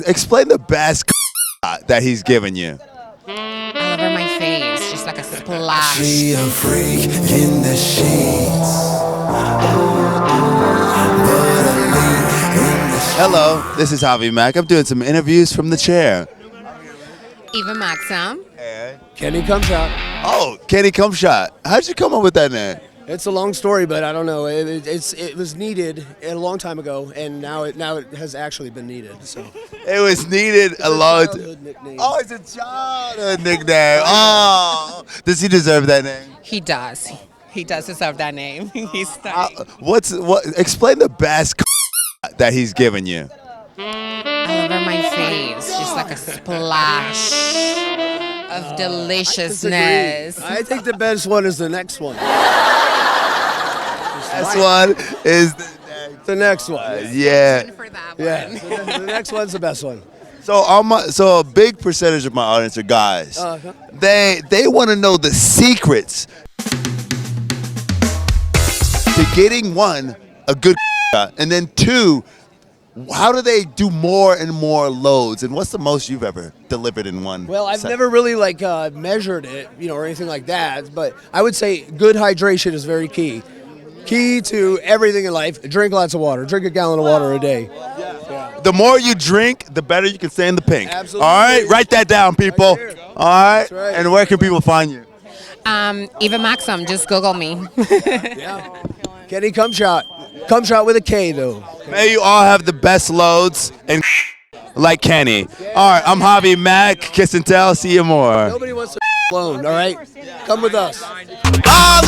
Explain the best that he's given you. All over my face, just like a splash. She a freak in the sheets. Hello, this is Eva Mac. I'm doing some interviews from the chair. Eva Maxim. KennyKumshot. Oh, KennyKumshot. How'd you come up with that name? It's a long story, but I don't know. It was needed a long time ago, and now it has actually been needed. So It was needed a long time. childhood nickname. Oh, it's a childhood nickname. Oh, does he deserve that name? He does. He does deserve that name. He's stunning. What? Explain the best that he's given you. All over my face, just like a splash of deliciousness. I think the best one is the next one. This one is The next one. yeah. For that Yeah. one. The next one's the best one. So a big percentage of my audience are guys. Uh-huh. They want to know the secrets to getting one, a good and then two, how do they do more and more loads? And what's the most you've ever delivered in one? Well, I've set? never really measured it, or anything like that. But I would say good hydration is very key. Key to everything in life. Drink lots of water. Drink a gallon of water a day. The more you drink, the better you can stay in the pink. Absolutely. All right, write that down, people. Right here. All right. That's right. And where can people find you? Eva Maxim, just Google me. KennyKumshot. Kumshot with a K, though. May you all have the best loads and like Kenny. All right, I'm Eva Mac. Kiss and tell. See you more. Nobody wants to alone, all right? Come with us. Javi!